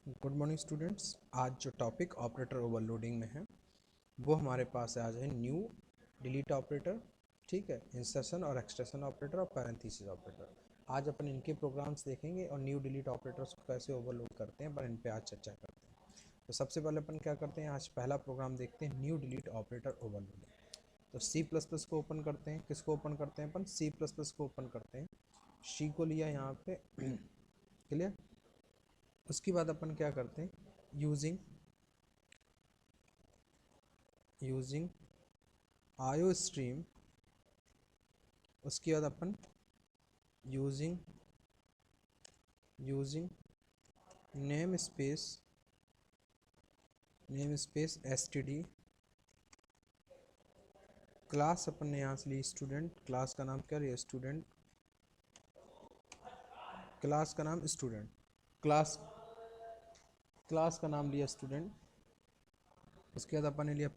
Good morning students. आज जो topic operator overloading में है वो हमारे पास आज है न्यू डिलीट ऑपरेटर, ठीक है, इंसर्शन और एक्सटेंशन ऑपरेटर और पैरेंथेसिस ऑपरेटर। आज अपन इनके प्रोग्राम्स देखेंगे और न्यू डिलीट ऑपरेटर्स को कैसे ओवरलोड करते हैं, पर इन पे आज चर्चा करते हैं। तो सबसे पहले अपन क्या करते हैं, आज पहला प्रोग्राम देखते हैं न्यू डिलीट ऑपरेटर ओवरलोडिंग। तो सी प्लस प्लस को ओपन करते हैं। किसको ओपन करते हैं अपन? सी प्लस प्लस को ओपन करते हैं। सी को लिया यहाँ पे क्लियर। उसके बाद अपन क्या करते हैं, यूजिंग आयो स्ट्रीम। उसके बाद अपन using namespace std। Class अपन ने यहाँ से ली स्टूडेंट। क्लास का नाम क्या है? स्टूडेंट। क्लास का नाम स्टूडेंट। क्लास का नाम लिया स्टूडेंट। उसके बाद अपन ने लिया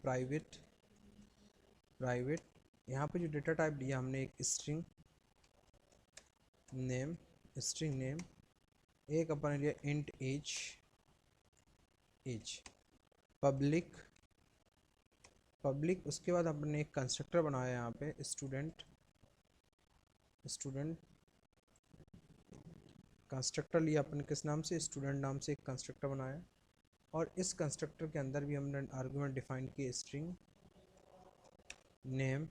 प्राइवेट। यहाँ पे जो डेटा टाइप लिया हमने एक स्ट्रिंग नेम। एक अपन ने लिया इंट एज पब्लिक। उसके बाद अपन ने एक कंस्ट्रक्टर बनाया यहाँ पे स्टूडेंट। कंस्ट्रक्टर लिया अपन किस नाम से? स्टूडेंट नाम से एक कंस्ट्रक्टर बनाया और इस कंस्ट्रक्टर के अंदर भी हमने आर्गुमेंट डिफाइन किए स्ट्रिंग नेम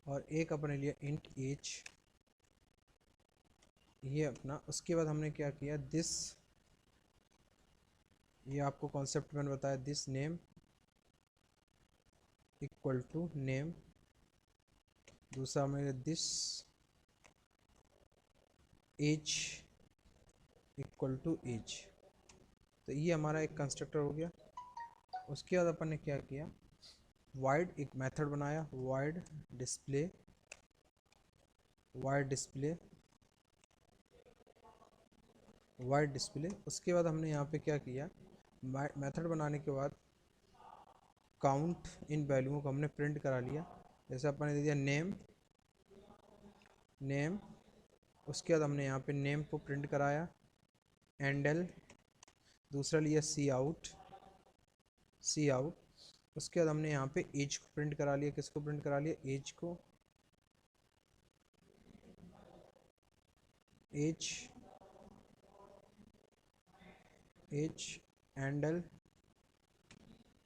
और एक अपन ने लिया इंट एज ये अपना। उसके बाद हमने क्या किया, दिस, ये आपको कॉन्सेप्ट मैंने बताया, this name equal to name. दूसरा हमने this age equal to age. तो ये हमारा एक कंस्ट्रक्टर हो गया। उसके बाद अपन ने क्या किया, वाइड एक मेथड बनाया, वाइड डिस्प्ले। उसके बाद हमने यहाँ पे क्या किया, मेथड बनाने के बाद काउंट इन वैल्यूओं को हमने प्रिंट करा लिया। जैसे अपन ने दे दिया नेम। उसके बाद हमने यहाँ पे नेम को प्रिंट कराया एंडल। दूसरा लिया सी आउट। उसके बाद हमने यहाँ पे एज को प्रिंट करा लिया। किसको प्रिंट करा लिया? एज को। एज एंडल।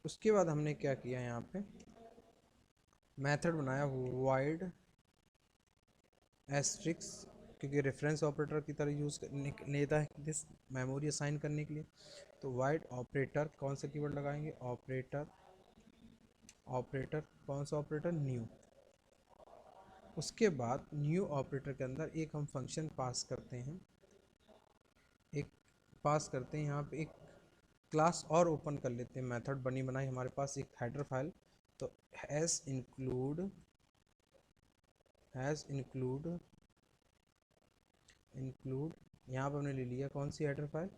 उसके बाद हमने क्या किया, यहाँ पे मेथड बनाया वाइड एस्ट्रिक्स, क्योंकि रेफरेंस ऑपरेटर की तरह यूज़ लेता है दिस मेमोरी असाइन करने के लिए। तो वाइड ऑपरेटर, कौन सा कीवर्ड लगाएंगे? ऑपरेटर कौन सा ऑपरेटर? न्यू। उसके बाद न्यू ऑपरेटर के अंदर एक हम फंक्शन पास करते हैं, यहाँ पे एक क्लास और ओपन कर लेते हैं। मेथड बनी बनाई हमारे पास एक हेडर फाइल। तो हैज़ इंक्लूड यहाँ पर हमने ले लिया कौन सी header file?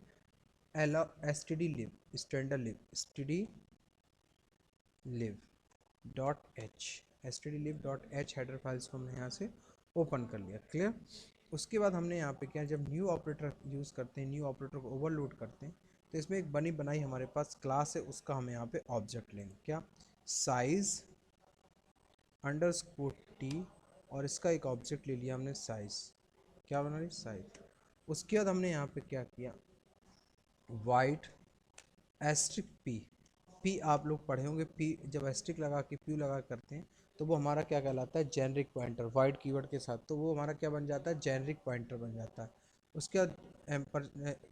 stdlib.h header files को हमने यहाँ से ओपन कर लिया। क्लियर। उसके बाद हमने यहाँ पे क्या, जब न्यू ऑपरेटर यूज़ करते हैं, न्यू ऑपरेटर को ओवरलोड करते हैं, तो इसमें एक बनी बनाई हमारे पास क्लास है, उसका हम यहाँ पे ऑब्जेक्ट लेंगे। क्या? साइज अंडरस्कोर टी, और इसका एक ऑब्जेक्ट ले लिया हमने साइज। क्या बना रही? साइज। उसके बाद हमने यहाँ पे क्या किया, वाइड एस्ट्रिक पी आप लोग पढ़े होंगे, पी जब एस्ट्रिक लगा के पी लगा करते हैं तो वो हमारा क्या कहलाता है? Generic pointer. वाइड कीवर्ड के साथ तो वो हमारा क्या बन जाता है? जेनरिक पॉइंटर बन जाता है। उसके बाद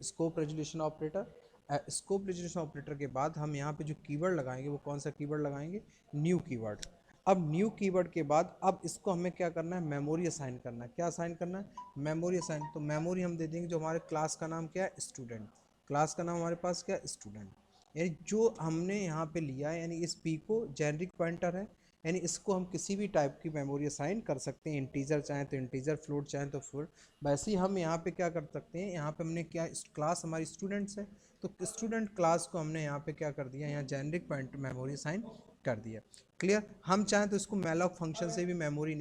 स्कोप रेजोल्यूशन ऑपरेटर के बाद हम यहाँ पे जो कीवर्ड लगाएंगे वो कौन सा कीवर्ड लगाएंगे? New keyword. अब न्यू कीवर्ड के बाद अब इसको हमें क्या करना है? मेमोरी असाइन करना है। क्या असाइन करना है? Memory assign. तो मेमोरी हम दे देंगे, जो हमारे क्लास का नाम क्या है? स्टूडेंट। क्लास का नाम हमारे पास क्या है? स्टूडेंट। यानी जो हमने यहाँ पे लिया है, यानी इस पी को जेनरिक पॉइंटर है, यानी इसको हम किसी भी टाइप की मेमोरी असाइन कर सकते हैं। इंटीजर चाहें तो इंटीजर, फ्लोट चाहें तो फ्लोट। वैसे ही हम यहाँ पे क्या कर सकते हैं, यहाँ पे हमने क्या, क्लास हमारी स्टूडेंट्स है, तो स्टूडेंट क्लास को हमने यहाँ पे क्या कर दिया, यहाँ जेनरिक पॉइंट मेमोरी असाइन कर दिया। क्लियर। हम चाहें तो इसको मैलॉक फंक्शन से भी मेमोरी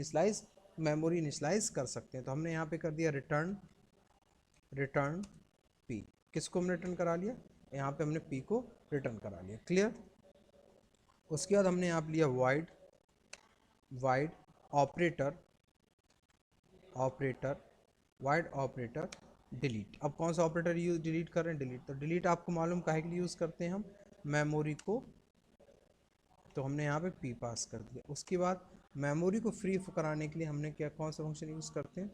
इनिशलाइज कर सकते हैं। तो हमने यहाँ पे कर दिया रिटर्न पी। किसको हमने रिटर्न करा लिया, यहाँ पे हमने पी को रिटर्न करा लिया। क्लियर। उसके बाद हमने यहाँ पे लिया wide, wide operator, operator wide operator delete. अब कौन सा ऑपरेटर यूज डिलीट कर रहे हैं, डिलीट। तो डिलीट आपको मालूम काहे के लिए यूज़ करते हैं हम, मेमोरी को, तो हमने यहाँ पे पी पास कर दिया। उसके बाद मेमोरी को फ्री कराने के लिए हमने क्या, कौन सा फंक्शन यूज़ करते हैं,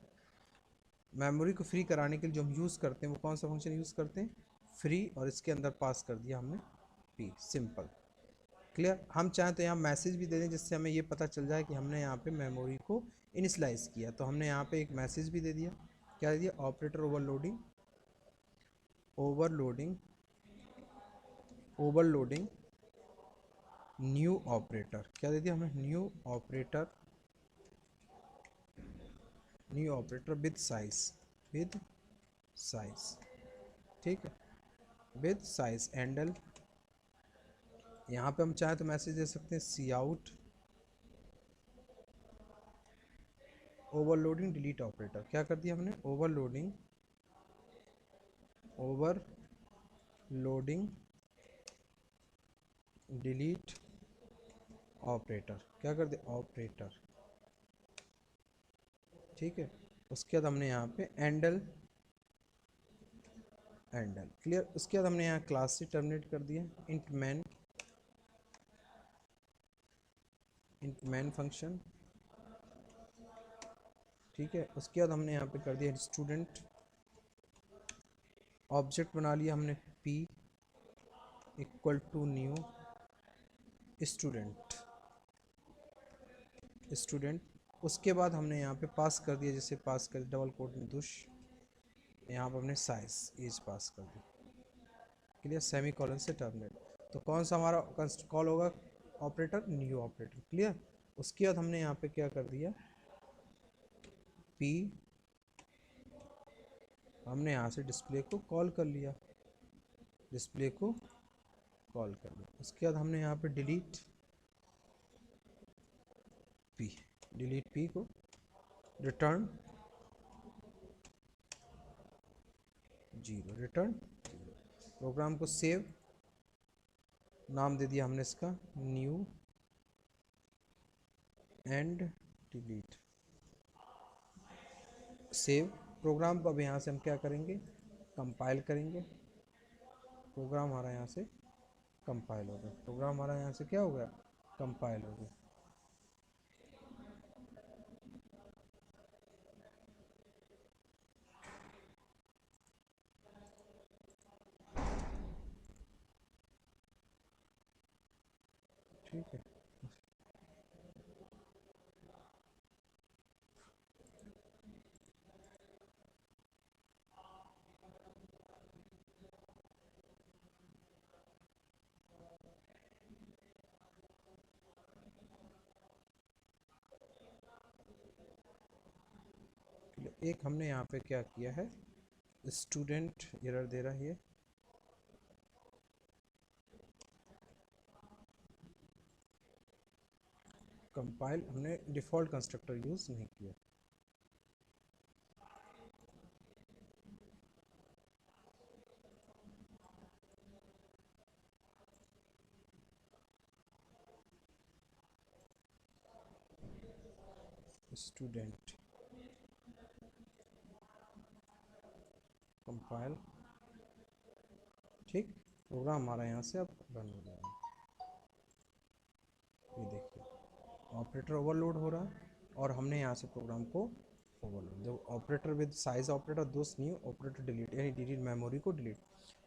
मेमोरी को फ्री कराने के लिए जो हम यूज़ करते हैं वो कौन सा फंक्शन यूज़ करते हैं, फ्री, और इसके अंदर पास कर दिया हमने पी, सिंपल। क्लियर। हम चाहें तो यहाँ मैसेज भी दे दें जिससे हमें ये पता चल जाए कि हमने यहाँ पे मेमोरी को इनिशलाइज किया। तो हमने यहाँ पे एक मैसेज भी दे दिया, क्या दे दिया, operator overloading, overloading, overloading new operator, क्या दे दिया हमें, new operator, new operator with size, with size, ठीक है, विद साइज हैंडल। यहाँ पे हम चाहें तो मैसेज दे सकते हैं सी आउट ओवरलोडिंग डिलीट ऑपरेटर। क्या कर दिया हमने, ओवरलोडिंग, ओवरलोडिंग डिलीट ऑपरेटर, क्या कर दिया, ऑपरेटर, ठीक है। उसके बाद हमने यहाँ पे एंडल, एंडल। क्लियर। उसके बाद हमने यहाँ क्लास से टर्मिनेट कर दिया int man, int main function, ठीक है। उसके बाद हमने यहाँ पे कर दिया स्टूडेंट, ऑब्जेक्ट बना लिया हमने p equal to new student, student. उसके बाद हमने यहाँ पे पास कर दिया, जैसे पास कर डबल कोट में दुश, यहाँ पर हमने साइज एज पास कर दी। क्लियर। सेमी कॉलन से टर्मिनेट। तो कौन सा हमारा कॉल होगा, ऑपरेटर, न्यू ऑपरेटर। क्लियर। उसके बाद हमने यहाँ पे क्या कर दिया, p, हमने यहाँ से डिस्प्ले को कॉल कर लिया, डिस्प्ले को कॉल कर लिया। उसके बाद हमने यहाँ पे डिलीट p, डिलीट p को रिटर्न 0, रिटर्न 0। प्रोग्राम को सेव, नाम दे दिया हमने इसका new and delete, save program को। अब यहाँ से हम क्या करेंगे, कंपाइल करेंगे। प्रोग्राम हमारा यहाँ से कंपाइल हो गया, प्रोग्राम हमारा यहाँ से क्या हो गया, कंपाइल हो गया। ठीक है। एक हमने यहाँ पे क्या किया है, स्टूडेंट एरर दे रहा है, ये कंपाइल, हमने डिफ़ॉल्ट कंस्ट्रक्टर यूज़ नहीं किया। स्टूडेंट कंपाइल, ठीक। प्रोग्राम हमारा यहाँ से अब रन हो जाएगा। ये देखिए ऑपरेटर ओवरलोड हो रहा है और हमने यहाँ से प्रोग्राम को ओवरलोड, जब ऑपरेटर विद साइज ऑपरेटर दोस्त न्यू ऑपरेटर डिलीट, यानी डिलीट मेमोरी को डिलीट।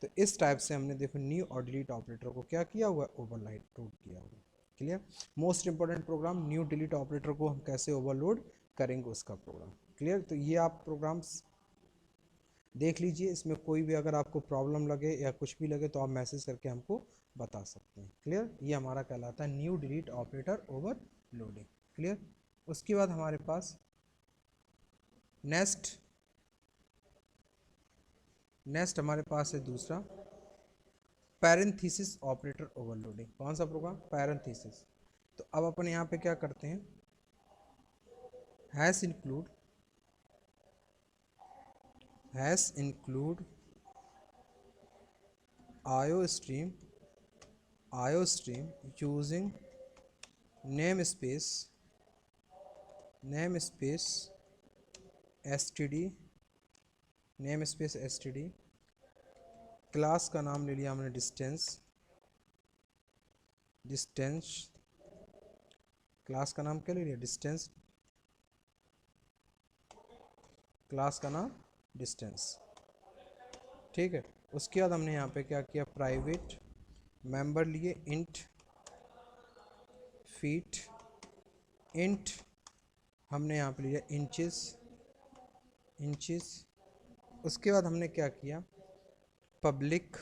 तो इस टाइप से हमने देखो न्यू और डिलीट ऑपरेटर को क्या किया हुआ है, ओवरराइड किया हुआ है। Clear. Most important program new delete operator को हम कैसे ओवरलोड करेंगे उसका प्रोग्राम। क्लियर। तो ये आप प्रोग्राम्स देख लीजिए, इसमें कोई भी अगर आपको प्रॉब्लम लगे या कुछ भी लगे तो आप मैसेज करके हमको बता सकते हैं। क्लियर। ये हमारा कहलाता है new delete operator overloading. Clear. उसके बाद हमारे पास नेक्स्ट, नेक्स्ट हमारे पास है दूसरा पैरेंथेसिस ऑपरेटर ओवरलोडिंग। कौन सा प्रोग्राम, पैरेंथेसिस। तो अब अपन यहाँ पे क्या करते हैं, hash include IO stream using namespace std class का नाम ले लिया हमने डिस्टेंस क्लास का नाम क्या ले लिया, डिस्टेंस, क्लास का नाम डिस्टेंस। ठीक है, उसके बाद हमने यहाँ पे क्या किया, प्राइवेट मेंबर लिए इंट फीट, इंट हमने यहाँ पे लिया इंचेस। उसके बाद हमने क्या किया, पब्लिक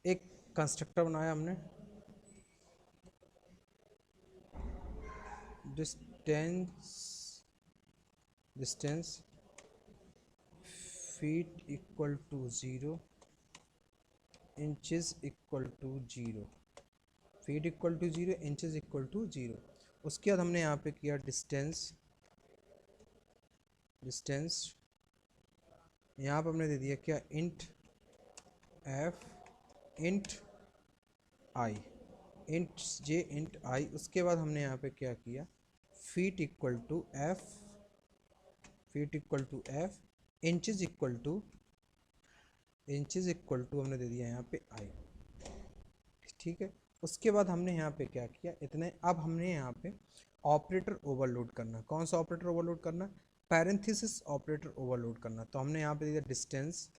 एक कंस्ट्रक्टर बनाया हमने, distance feet equal to 0, inches equal to 0, feet equal to 0, inches equal to 0। उसके बाद हमने यहाँ पे किया डिस्टेंस यहाँ पर हमने दे दिया क्या, int f int i, int j int i. उसके बाद हमने यहाँ पे क्या किया, feet equal to f inches equal to हमने दे दिया यहाँ पे आई। ठीक है, उसके बाद हमने यहाँ पे क्या किया, इतने। अब हमने यहाँ पे ऑपरेटर ओवरलोड करना, कौन सा ऑपरेटर ओवरलोड करना, पैरेंथेसिस ऑपरेटर ओवरलोड करना। तो हमने यहाँ पे दे दिया डिस्टेंस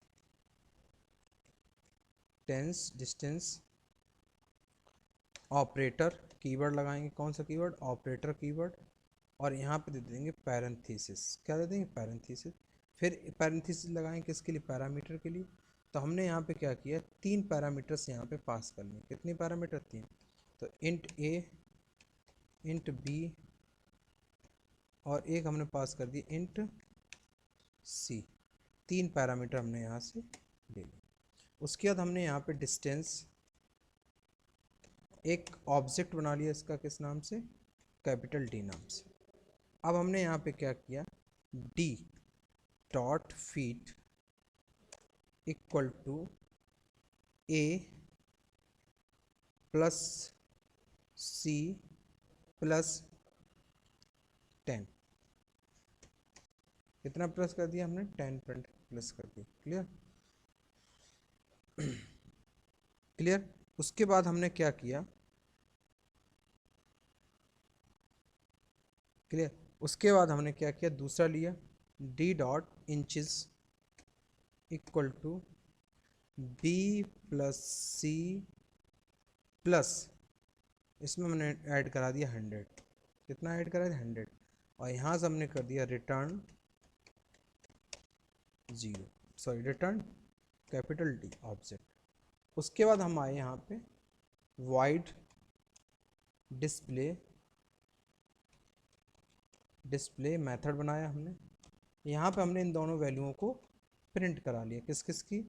ऑपरेटर, कीवर्ड लगाएंगे, कौन सा कीवर्ड, ऑपरेटर कीवर्ड, और यहाँ पे दे देंगे पैरेंथेसिस, क्या दे देंगे, पैरेंथेसिस। फिर पैरेंथेसिस लगाएंगे किसके लिए, पैरामीटर के लिए। तो हमने यहाँ पे क्या किया, 3 पैरामीटर्स यहाँ पे पास कर लिए, कितने पैरामीटर, 3। तो इंट ए इंट बी और एक हमने पास कर दिया इंट सी, 3 पैरामीटर हमने यहाँ से ले लिए। उसके बाद हमने यहाँ पे डिस्टेंस एक ऑब्जेक्ट बना लिया, इसका किस नाम से, कैपिटल डी नाम से। अब हमने यहाँ पे क्या किया, d dot feet equal to a plus c plus 10, कितना प्लस कर दिया हमने, 10 प्लस कर दिया। क्लियर। उसके बाद हमने क्या किया, क्लियर। उसके बाद हमने क्या किया, दूसरा लिया d dot inches equal to b plus c plus, इसमें हमने ऐड करा दिया 100, कितना ऐड करा दिया, 100, और यहाँ से हमने कर दिया return 0, sorry return capital D object. उसके बाद हम आए यहाँ पे वाइड डिस्प्ले मेथड बनाया हमने, यहाँ पे हमने इन दोनों वैल्यूओं को प्रिंट करा लिया, किस किस की,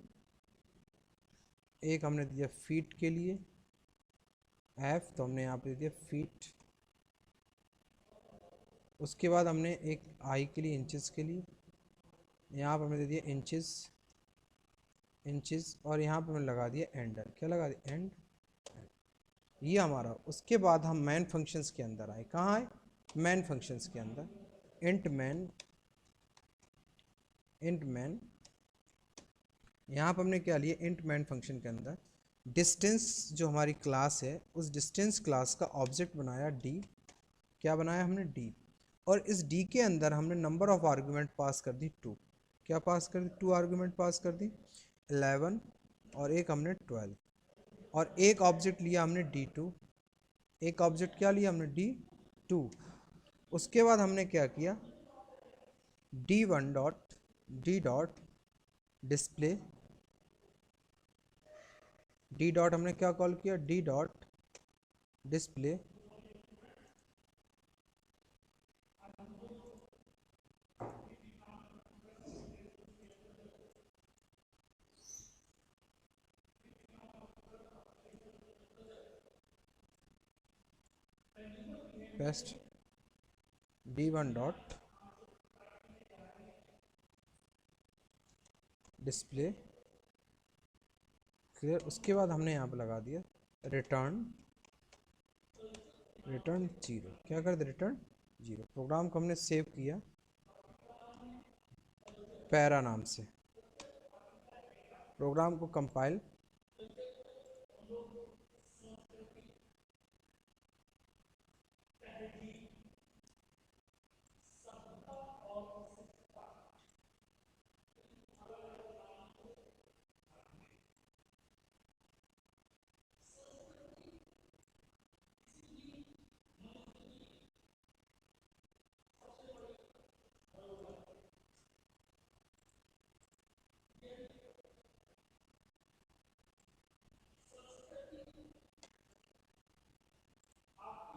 एक हमने दिया फीट के लिए एफ, तो हमने यहाँ पे दे दिया फीट। उसके बाद हमने एक आई के लिए इंचेस के लिए, यहाँ पर हमने दे दिया इंचेस और यहाँ पर हमने लगा दिया एंडर, क्या लगा दिया, एंड, ये हमारा। उसके बाद हम मैन फंक्शंस के अंदर आए, कहाँ आए, मैन फंक्शंस के अंदर इंट मैन यहाँ पर हमने क्या लिया, इंट मैन फंक्शन के अंदर डिस्टेंस जो हमारी क्लास है, उस डिस्टेंस क्लास का ऑब्जेक्ट बनाया डी, क्या बनाया हमने, डी, और इस डी के अंदर हमने नंबर ऑफ आर्गुमेंट पास कर दी 2, क्या पास कर दी, 2 आर्गुमेंट पास कर दी, 11 और एक हमने 12, और एक ऑब्जेक्ट लिया हमने D2, एक ऑब्जेक्ट क्या लिया हमने, D2। उसके बाद हमने क्या किया, D1 dot display, D dot हमने क्या कॉल किया, d dot display best D1 dot display clear. उसके बाद हमने यहाँ पे लगा दिया रिटर्न, रिटर्न जीरो। क्या कर दे, रिटर्न जीरो। प्रोग्राम को हमने सेव किया पैरा नाम से, प्रोग्राम को कंपाइल,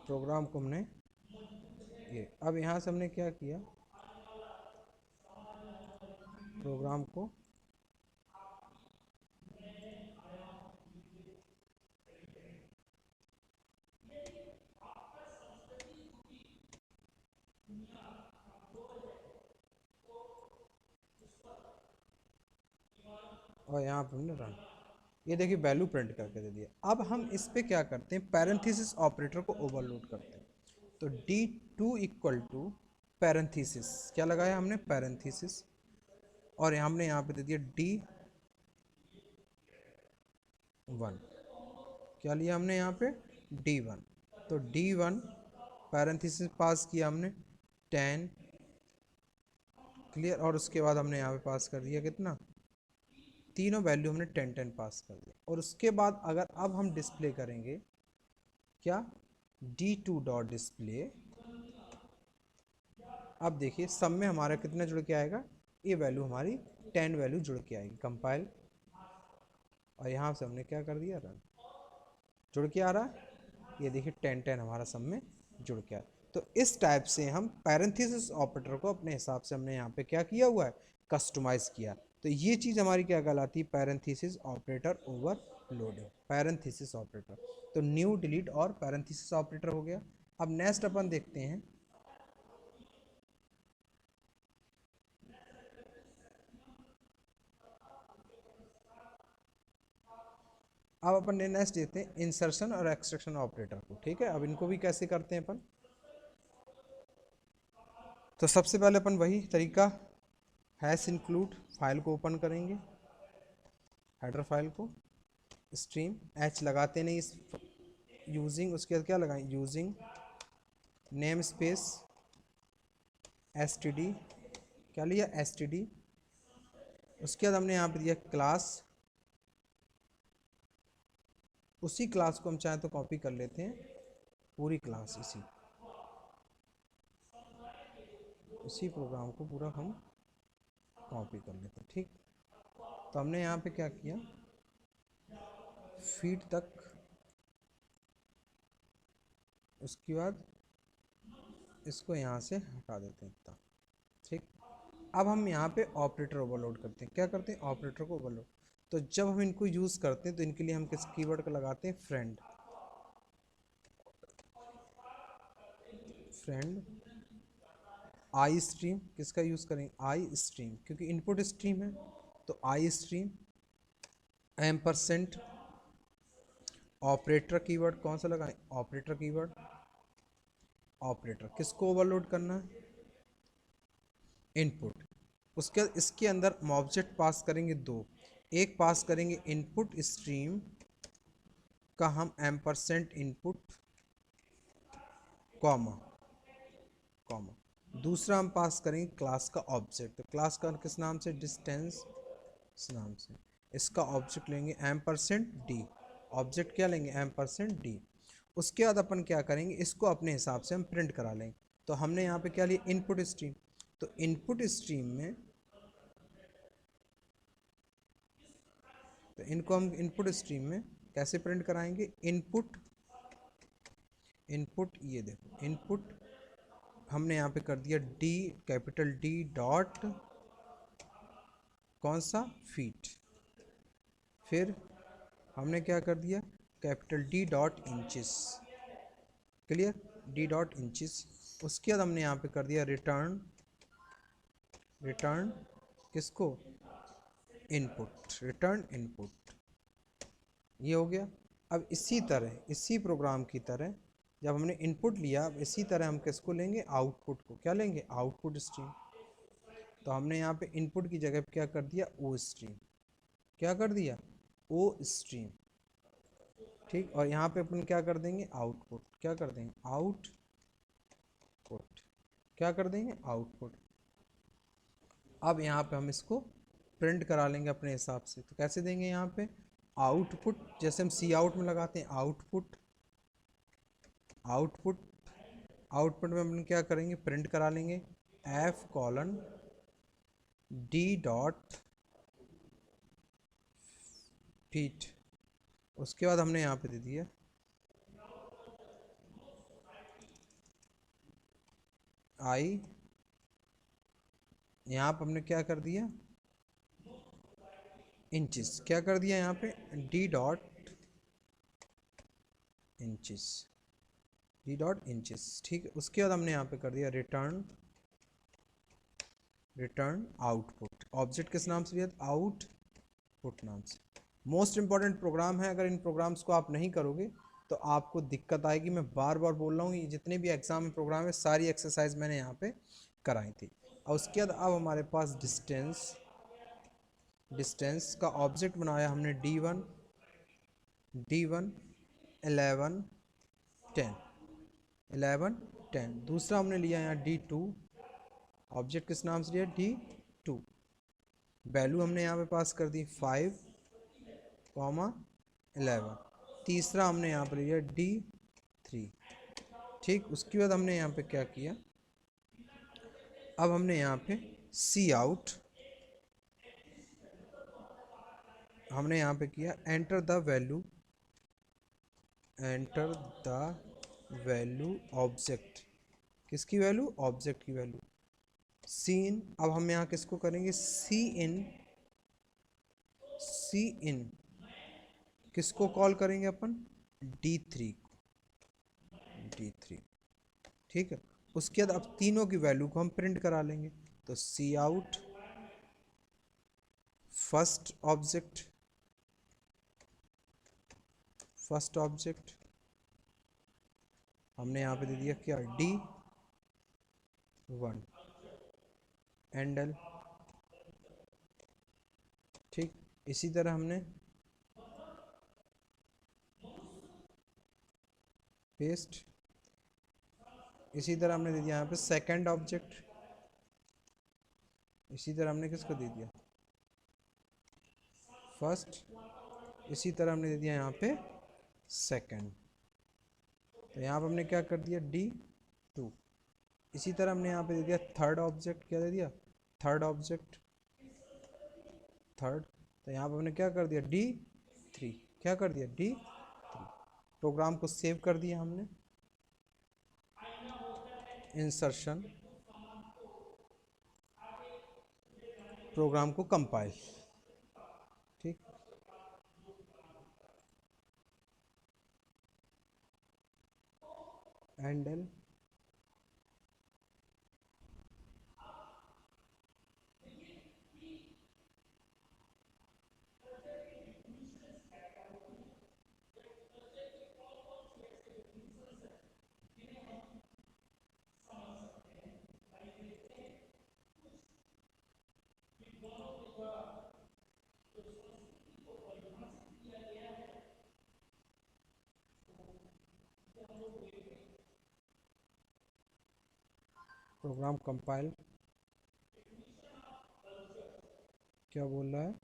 प्रोग्राम को हमने ये, अब यहाँ से हमने क्या किया, प्रोग्राम को और यहाँ पर हमने रन, ये देखिए वैल्यू प्रिंट करके दे दिया। अब हम इस पे क्या करते हैं, पैरेंथेसिस ऑपरेटर को ओवरलोड करते हैं। तो D2 इक्वल टू पैरेंथेसिस, क्या लगाया हमने, पैरेंथेसिस, और हमने यहाँ पे दे दिया D1, क्या लिया हमने यहाँ पे, D1। तो D1 पैरेंथेसिस पास किया हमने 10 क्लियर, और उसके बाद हमने यहाँ पे पास कर दिया कितना, तीनों वैल्यू हमने 10 पास कर दिया। और उसके बाद अगर अब हम डिस्प्ले करेंगे क्या, D2 डॉट डिस्प्ले, अब देखिए सब में हमारा कितना जुड़ के आएगा, ये वैल्यू हमारी 10 वैल्यू जुड़ के आएगी। कंपाइल, और यहाँ से हमने क्या कर दिया, रन, जुड़ के आ रहा है, ये देखिए 10 हमारा सब में जुड़ के आ। तो इस टाइप से हम पैरेंथेसिस ऑपरेटर को अपने हिसाब से हमने यहाँ पे क्या किया हुआ है, कस्टमाइज किया। तो ये चीज़ हमारी क्या कहलाती है, parenthesis operator overloading, parenthesis operator. तो न्यू, डिलीट और पैरेंथेसिस ऑपरेटर हो गया। अब नेक्स्ट अपन देखते हैं, अब अपन नेक्स्ट देखते हैं इंसर्शन और एक्सट्रैक्शन ऑपरेटर को। ठीक है, अब इनको भी कैसे करते हैं अपन। तो सबसे पहले अपन वही तरीका, हैश इंक्लूड, फाइल को ओपन करेंगे, हेडर फाइल को, स्ट्रीम एच लगाते नहीं इस यूजिंग, उसके बाद क्या लगाएं, यूजिंग नेम स्पेस std, क्या लिया, std। उसके बाद हमने यहाँ पे दिया क्लास, उसी क्लास को हम चाहें तो कॉपी कर लेते हैं, पूरी क्लास इसी प्रोग्राम को पूरा हम कॉपी कर लेते हैं। ठीक, तो हमने यहाँ पे क्या किया, फीड तक, उसके बाद इसको यहाँ से हटा देते हैं इतना। ठीक, अब हम यहाँ पे ऑपरेटर ओवरलोड करते हैं। क्या करते हैं, ऑपरेटर को ओवरलोड। तो जब हम इनको यूज़ करते हैं तो इनके लिए हम किस कीवर्ड का लगाते हैं, फ्रेंड, फ्रेंड आई स्ट्रीम, किसका यूज़ करेंगे, आई स्ट्रीम, क्योंकि इनपुट स्ट्रीम है। तो आई स्ट्रीम %, ऑपरेटर कीवर्ड कौन सा लगाएं, ऑपरेटर कीवर्ड, ऑपरेटर किसको ओवरलोड करना है, इनपुट। उसके बाद इसके अंदर हम ऑब्जेक्ट पास करेंगे दो, एक पास करेंगे इनपुट स्ट्रीम का हम %, इनपुट कॉमा कॉमा, दूसरा हम पास करेंगे क्लास का ऑब्जेक्ट। तो क्लास का किस नाम से, डिस्टेंस नाम से, इसका ऑब्जेक्ट लेंगे %d, ऑब्जेक्ट क्या लेंगे, %d। उसके बाद अपन क्या करेंगे, इसको अपने हिसाब से हम प्रिंट करा लेंगे। तो हमने यहाँ पे क्या लिया, इनपुट स्ट्रीम। तो इनपुट स्ट्रीम में, तो इनको हम इनपुट स्ट्रीम में कैसे प्रिंट कराएंगे, इनपुट, इनपुट ये देखो, इनपुट हमने यहाँ पे कर दिया डी, कैपिटल D डॉट कौन सा, फीट। फिर हमने क्या कर दिया, capital D dot inches, clear, D dot inches. उसके बाद हमने यहाँ पे कर दिया रिटर्न, रिटर्न किसको, इनपुट, रिटर्न इनपुट, ये हो गया। अब इसी तरह, इसी प्रोग्राम की तरह जब हमने इनपुट लिया, अब इसी तरह हम किसको लेंगे, आउटपुट को। क्या लेंगे, आउटपुट स्ट्रीम। तो हमने यहाँ पे इनपुट की जगह पे क्या कर दिया, ओ स्ट्रीम। क्या कर दिया, ओ स्ट्रीम। ठीक, और यहाँ पे अपन क्या कर देंगे, आउटपुट। क्या कर देंगे, आउटपुट। क्या कर देंगे, आउटपुट। अब यहाँ पे हम इसको प्रिंट करा लेंगे अपने हिसाब से। तो कैसे देंगे, यहाँ पे आउटपुट, जैसे हम सी आउट में लगाते हैं आउटपुट, आउटपुट, आउटपुट में अपन क्या करेंगे, प्रिंट करा लेंगे F colon D dot feet. उसके बाद हमने यहाँ पे दे दिया आई, यहाँ पे हमने क्या कर दिया, इंचेस। क्या कर दिया यहाँ पे, D dot inches, D dot inches. ठीक है, उसके बाद हमने यहाँ पे कर दिया रिटर्न, रिटर्न आउटपुट। ऑब्जेक्ट किस नाम से दिया, आउटपुट नाम से। मोस्ट इंपॉर्टेंट प्रोग्राम है, अगर इन प्रोग्राम्स को आप नहीं करोगे तो आपको दिक्कत आएगी। मैं बार बार बोल रहा हूँ, ये जितने भी एग्जाम में प्रोग्राम है सारी एक्सरसाइज मैंने यहाँ पे कराई थी। और उसके बाद अब हमारे पास डिस्टेंस, डिस्टेंस का ऑब्जेक्ट बनाया हमने D1, D1 11 10, 11 10। दूसरा हमने लिया यहाँ D2, ऑब्जेक्ट किस नाम से लिया, D2। वैल्यू हमने यहाँ पे पास कर दी 5, 11। तीसरा हमने यहाँ पर लिया D3। ठीक, उसके बाद हमने यहाँ पे क्या किया, अब हमने यहाँ पे सी आउट, हमने यहाँ पे किया enter the value, enter the value object. किसकी वैल्यू, ऑब्जेक्ट की वैल्यू। सीन, अब हम यहाँ किसको करेंगे, सी इन, सी इन किसको कॉल करेंगे अपन, D3 को, D3। ठीक है, उसके बाद अब तीनों की वैल्यू को हम प्रिंट करा लेंगे। तो cout first object, first object हमने यहाँ पे दे दिया क्या, D1 एंडल। ठीक, इसी तरह हमने पेस्ट, इसी तरह हमने दे दिया यहाँ पे सेकंड ऑब्जेक्ट, इसी तरह हमने किसको दे दिया, फर्स्ट, इसी तरह हमने दे दिया यहाँ पे सेकंड। तो यहाँ पे हमने क्या कर दिया, D2। इसी तरह हमने यहाँ पे दे दिया थर्ड ऑब्जेक्ट, क्या दे दिया, थर्ड ऑब्जेक्ट, थर्ड। तो यहाँ पे हमने क्या कर दिया, D3। क्या कर दिया, D3। प्रोग्राम को सेव कर दिया हमने, इंसर्शन, प्रोग्राम को कंपाइल। ठीक, हैंडल, प्रोग्राम कंपाइल। क्या बोल रहा है,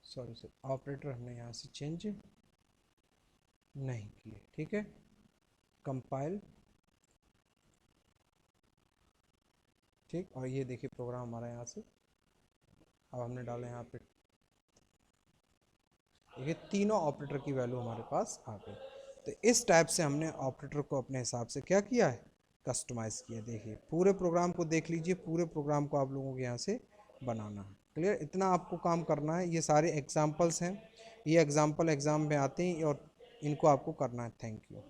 सॉरी सर, ऑपरेटर हमने यहाँ से चेंज नहीं किए। ठीक है, कंपाइल। ठीक, और ये देखिए प्रोग्राम हमारा यहाँ से, अब हमने डाला यहाँ पे, ये तीनों ऑपरेटर की वैल्यू हमारे पास आ गई। तो इस टाइप से हमने ऑपरेटर को अपने हिसाब से क्या किया है, कस्टमाइज़ किया। देखिए पूरे प्रोग्राम को देख लीजिए, पूरे प्रोग्राम को आप लोगों के यहाँ से बनाना है। क्लियर, इतना आपको काम करना है। ये सारे एग्जांपल्स हैं, ये एग्जाम्पल एग्ज़ाम में आते हैं और इनको आपको करना है। Thank you.